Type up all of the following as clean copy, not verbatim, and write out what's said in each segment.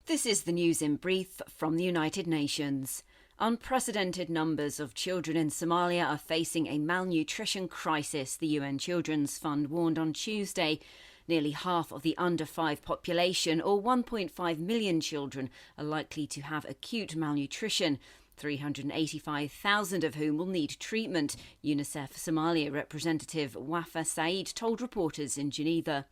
This is the news in brief from the United Nations. Unprecedented numbers of children in Somalia are facing a malnutrition crisis, the UN Children's Fund warned on Tuesday. Nearly half of the under-5 population, or 1.5 million children, are likely to have acute malnutrition, 385,000 of whom will need treatment, UNICEF Somalia representative Wafa Said told reporters in Geneva.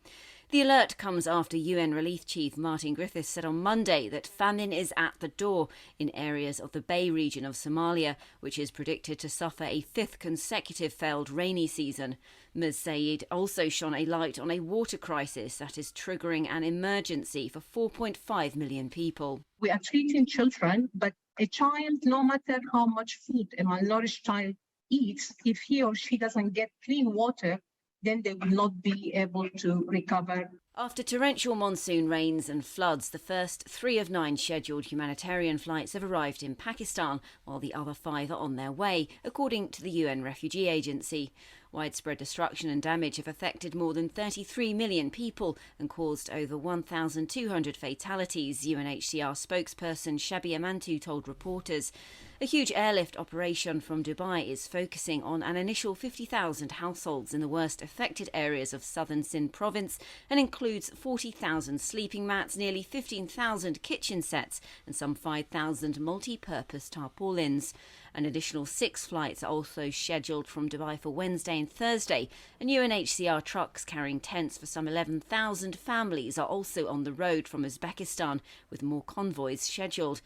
The alert comes after UN Relief Chief Martin Griffiths said on Monday that famine is at the door in areas of the Bay region of Somalia, which is predicted to suffer a fifth consecutive failed rainy season. Ms Said also shone a light on a water crisis that is triggering an emergency for 4.5 million people. We are treating children, but a child, no matter how much food a malnourished child eats, if he or she doesn't get clean water, then they will not be able to recover. After torrential monsoon rains and floods, the first 3 of 9 scheduled humanitarian flights have arrived in Pakistan, while the other 5 are on their way, according to the UN Refugee Agency. Widespread destruction and damage have affected more than 33 million people and caused over 1,200 fatalities, UNHCR spokesperson Shabia Mantu told reporters. A huge airlift operation from Dubai is focusing on an initial 50,000 households in the worst affected areas of southern Sindh province and includes 40,000 sleeping mats, nearly 15,000 kitchen sets and some 5,000 multi-purpose tarpaulins. An additional 6 flights are also scheduled from Dubai for Wednesday and Thursday, and UNHCR trucks carrying tents for some 11,000 families are also on the road from Uzbekistan, with more convoys scheduled.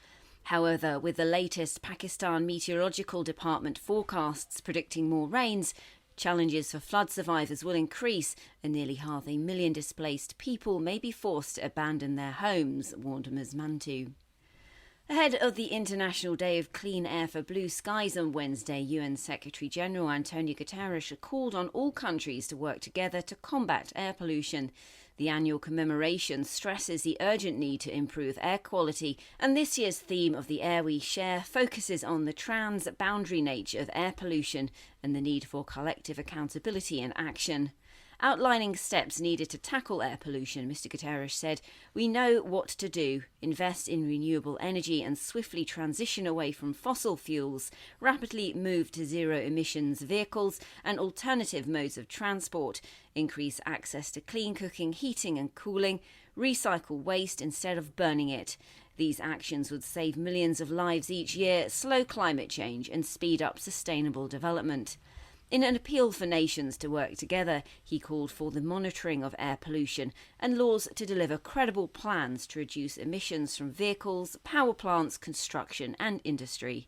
However, with the latest Pakistan Meteorological Department forecasts predicting more rains, challenges for flood survivors will increase and nearly 500,000 displaced people may be forced to abandon their homes, warned Ms Mantu. Ahead of the International Day of Clean Air for Blue Skies on Wednesday, UN Secretary-General Antonio Guterres called on all countries to work together to combat air pollution. The annual commemoration stresses the urgent need to improve air quality, and this year's theme of the air we share focuses on the trans-boundary nature of air pollution and the need for collective accountability and action. Outlining steps needed to tackle air pollution, Mr Guterres said, "We know what to do: invest in renewable energy and swiftly transition away from fossil fuels, rapidly move to zero-emissions vehicles and alternative modes of transport, increase access to clean cooking, heating and cooling, recycle waste instead of burning it. These actions would save millions of lives each year, slow climate change and speed up sustainable development." In an appeal for nations to work together, he called for the monitoring of air pollution and laws to deliver credible plans to reduce emissions from vehicles, power plants, construction and industry.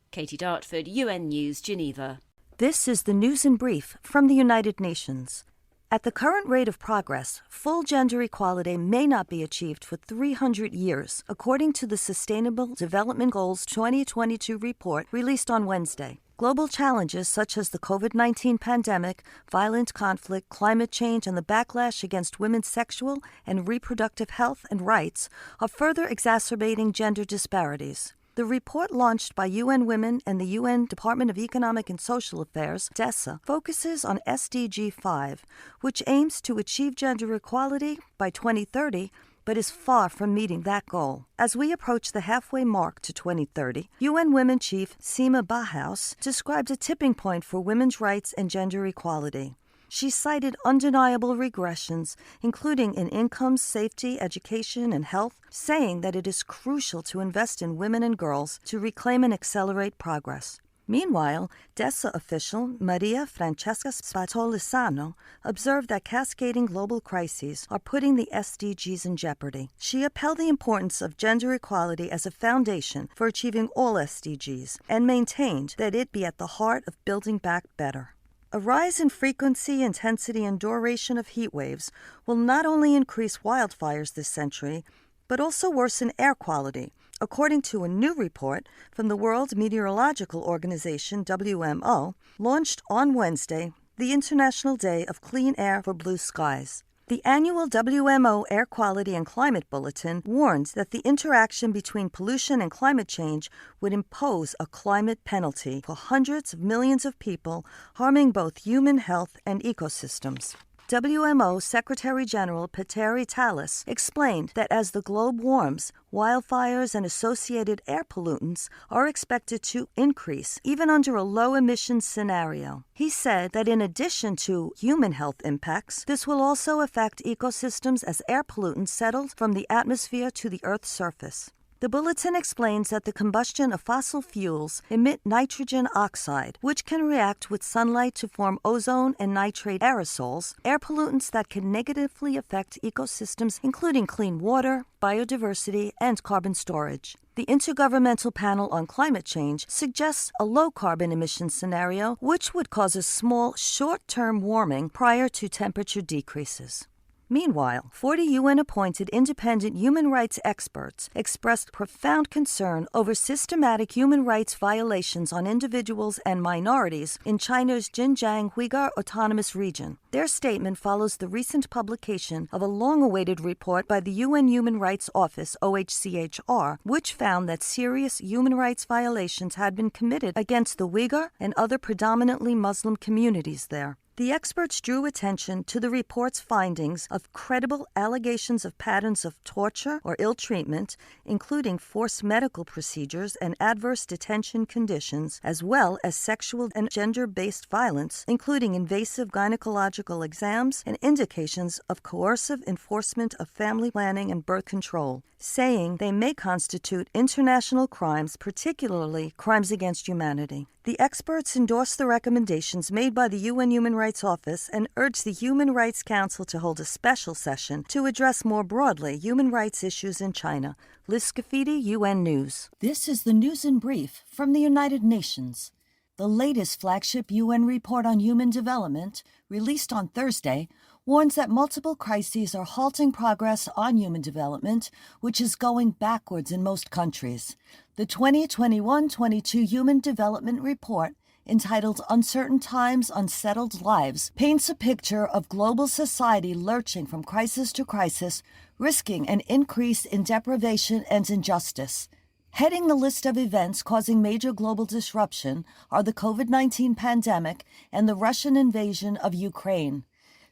Katie Dartford, UN News, Geneva. This is the news in brief from the United Nations. At the current rate of progress, full gender equality may not be achieved for 300 years, according to the Sustainable Development Goals 2022 report released on Wednesday. Global challenges such as the COVID-19 pandemic, violent conflict, climate change, and the backlash against women's sexual and reproductive health and rights are further exacerbating gender disparities. The report, launched by UN Women and the UN Department of Economic and Social Affairs, DESA, focuses on SDG 5, which aims to achieve gender equality by 2030, but is far from meeting that goal. As we approach the halfway mark to 2030, UN Women Chief Seema Bahaus described a tipping point for women's rights and gender equality. She cited undeniable regressions, including in income, safety, education, and health, saying that it is crucial to invest in women and girls to reclaim and accelerate progress. Meanwhile, DESA official Maria Francesca Spatolisano observed that cascading global crises are putting the SDGs in jeopardy. She upheld the importance of gender equality as a foundation for achieving all SDGs and maintained that it be at the heart of building back better. A rise in frequency, intensity, and duration of heat waves will not only increase wildfires this century, but also worsen air quality, according to a new report from the World Meteorological Organization, WMO, launched on Wednesday, the International Day of Clean Air for Blue Skies. The annual WMO Air Quality and Climate Bulletin warns that the interaction between pollution and climate change would impose a climate penalty for hundreds of millions of people, harming both human health and ecosystems. WMO Secretary General Petteri Talas explained that as the globe warms, wildfires and associated air pollutants are expected to increase even under a low-emission scenario. He said that in addition to human health impacts, this will also affect ecosystems as air pollutants settle from the atmosphere to the Earth's surface. The bulletin explains that the combustion of fossil fuels emit nitrogen oxide, which can react with sunlight to form ozone and nitrate aerosols, air pollutants that can negatively affect ecosystems including clean water, biodiversity, and carbon storage. The Intergovernmental Panel on Climate Change suggests a low-carbon emission scenario, which would cause a small, short-term warming prior to temperature decreases. Meanwhile, 40 UN-appointed independent human rights experts expressed profound concern over systematic human rights violations on individuals and minorities in China's Xinjiang Uyghur Autonomous Region. Their statement follows the recent publication of a long-awaited report by the UN Human Rights Office, OHCHR, which found that serious human rights violations had been committed against the Uyghur and other predominantly Muslim communities there. The experts drew attention to the report's findings of credible allegations of patterns of torture or ill treatment, including forced medical procedures and adverse detention conditions, as well as sexual and gender-based violence, including invasive gynecological exams and indications of coercive enforcement of family planning and birth control, saying they may constitute international crimes, particularly crimes against humanity. The experts endorsed the recommendations made by the UN Human Rights Office and urged the Human Rights Council to hold a special session to address more broadly human rights issues in China. Liz Scafidi, UN News. This is the news in brief from the United Nations. The latest flagship UN report on human development, released on Thursday, warns that multiple crises are halting progress on human development, which is going backwards in most countries. The 2021-22 Human Development Report, entitled Uncertain Times, Unsettled Lives, paints a picture of global society lurching from crisis to crisis, risking an increase in deprivation and injustice. Heading the list of events causing major global disruption are the COVID-19 pandemic and the Russian invasion of Ukraine.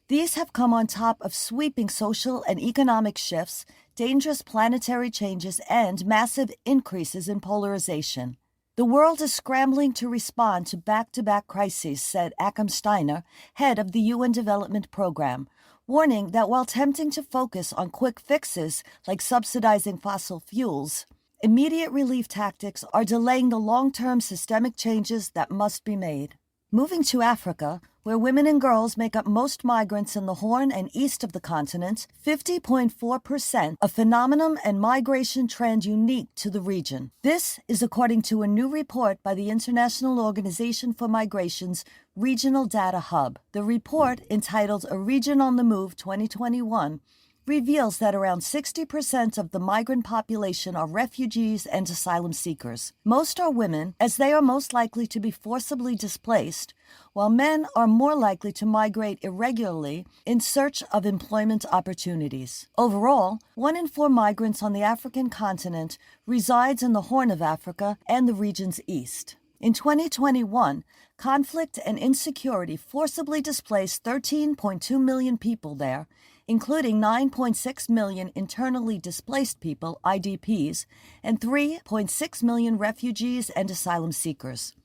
These have come on top of sweeping social and economic shifts, dangerous planetary changes, and massive increases in polarization. The world is scrambling to respond to back-to-back crises, said Akam Steiner, head of the UN Development Program, warning that while tempting to focus on quick fixes like subsidizing fossil fuels, immediate relief tactics are delaying the long-term systemic changes that must be made. Moving to Africa, where women and girls make up most migrants in the Horn and east of the continent, 50.4%, a phenomenon and migration trend unique to the region. This is according to a new report by the International Organization for Migration's Regional Data Hub. The report, entitled A Region on the Move 2021, reveals that around 60% of the migrant population are refugees and asylum seekers. Most are women, as they are most likely to be forcibly displaced, while men are more likely to migrate irregularly in search of employment opportunities. Overall, 1 in 4 migrants on the African continent resides in the Horn of Africa and the region's east. In 2021, conflict and insecurity forcibly displaced 13.2 million people there, including 9.6 million internally displaced people, IDPs, and 3.6 million refugees and asylum seekers.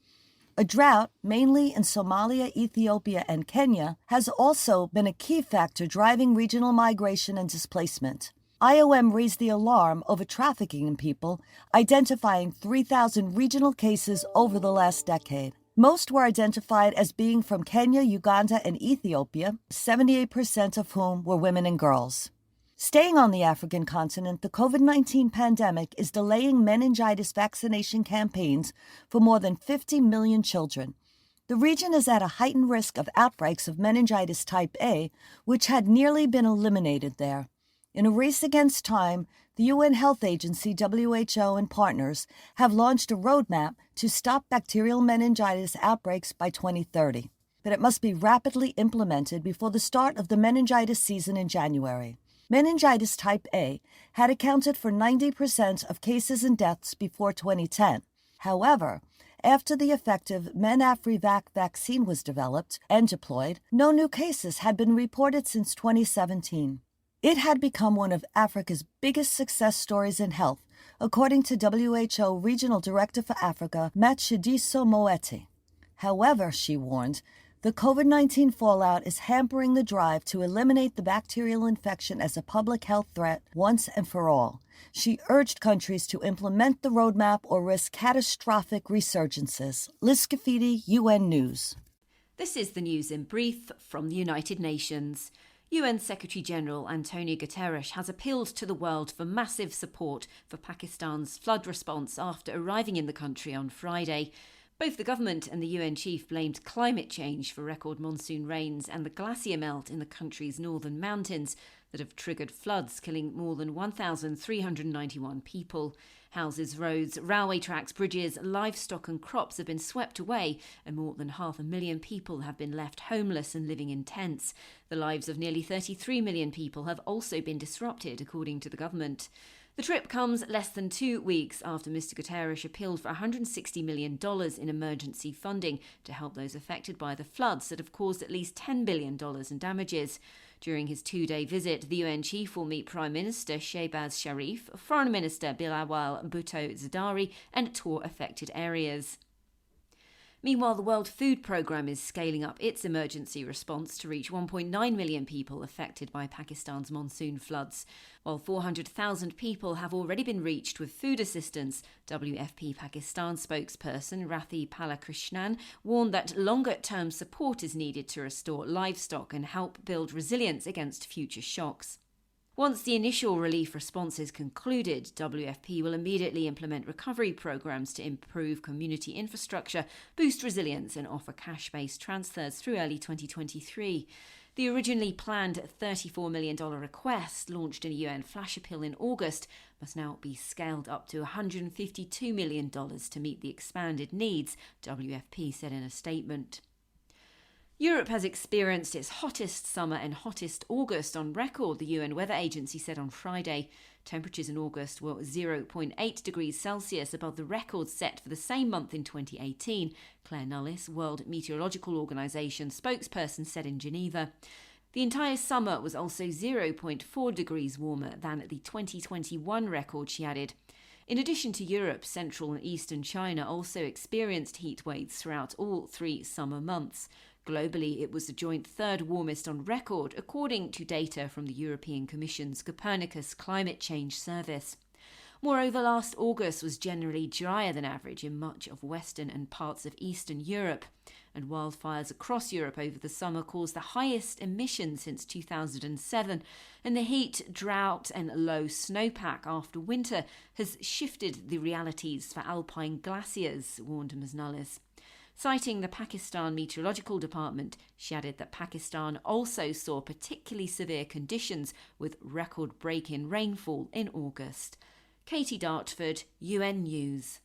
A drought, mainly in Somalia, Ethiopia, and Kenya, has also been a key factor driving regional migration and displacement. IOM raised the alarm over trafficking in people, identifying 3,000 regional cases over the last decade. Most were identified as being from Kenya, Uganda, and Ethiopia, 78% of whom were women and girls. Staying on the African continent, the COVID-19 pandemic is delaying meningitis vaccination campaigns for more than 50 million children. The region is at a heightened risk of outbreaks of meningitis type A, which had nearly been eliminated there. In a race against time, the UN Health Agency, WHO, and partners have launched a roadmap to stop bacterial meningitis outbreaks by 2030. But it must be rapidly implemented before the start of the meningitis season in January. Meningitis type A had accounted for 90% of cases and deaths before 2010. However, After the effective Menafrivac vaccine was developed and deployed, no new cases had been reported since 2017. It had become one of Africa's biggest success stories in health, according to WHO Regional Director for Africa, Matshidiso Moeti. However, she warned, the COVID-19 fallout is hampering the drive to eliminate the bacterial infection as a public health threat once and for all. She urged countries to implement the roadmap or risk catastrophic resurgences. Liz Scafidi, UN News. This is the news in brief from the United Nations. UN Secretary-General Antonio Guterres has appealed to the world for massive support for Pakistan's flood response after arriving in the country on Friday. Both the government and the UN chief blamed climate change for record monsoon rains and the glacier melt in the country's northern mountains that have triggered floods, killing more than 1,391 people. Houses, roads, railway tracks, bridges, livestock and crops have been swept away, and more than 500,000 people have been left homeless and living in tents. The lives of nearly 33 million people have also been disrupted, according to the government. The trip comes less than 2 weeks after Mr. Guterres appealed for $160 million in emergency funding to help those affected by the floods that have caused at least $10 billion in damages. During his 2-day visit, the UN chief will meet Prime Minister Shehbaz Sharif, Foreign Minister Bilawal Bhutto Zardari, and tour affected areas. Meanwhile, the World Food Programme is scaling up its emergency response to reach 1.9 million people affected by Pakistan's monsoon floods. While 400,000 people have already been reached with food assistance, WFP Pakistan spokesperson Rathi Palakrishnan warned that longer-term support is needed to restore livestock and help build resilience against future shocks. Once the initial relief response is concluded, WFP will immediately implement recovery programs to improve community infrastructure, boost resilience and offer cash-based transfers through early 2023. The originally planned $34 million request, launched in a UN flash appeal in August, must now be scaled up to $152 million to meet the expanded needs, WFP said in a statement. Europe has experienced its hottest summer and hottest August on record, the UN Weather Agency said on Friday. Temperatures in August were 0.8 degrees Celsius above the record set for the same month in 2018, Claire Nullis, World Meteorological Organization spokesperson, said in Geneva. The entire summer was also 0.4 degrees warmer than the 2021 record, she added. In addition to Europe, central and eastern China also experienced heat waves throughout all 3 summer months. Globally, it was the joint third warmest on record, according to data from the European Commission's Copernicus Climate Change Service. Moreover, last August was generally drier than average in much of Western and parts of Eastern Europe, and wildfires across Europe over the summer caused the highest emissions since 2007, and the heat, drought and low snowpack after winter has shifted the realities for alpine glaciers, warned Ms. Nullis. Citing the Pakistan Meteorological Department, she added that Pakistan also saw particularly severe conditions with record-breaking rainfall in August. Katie Dartford, UN News.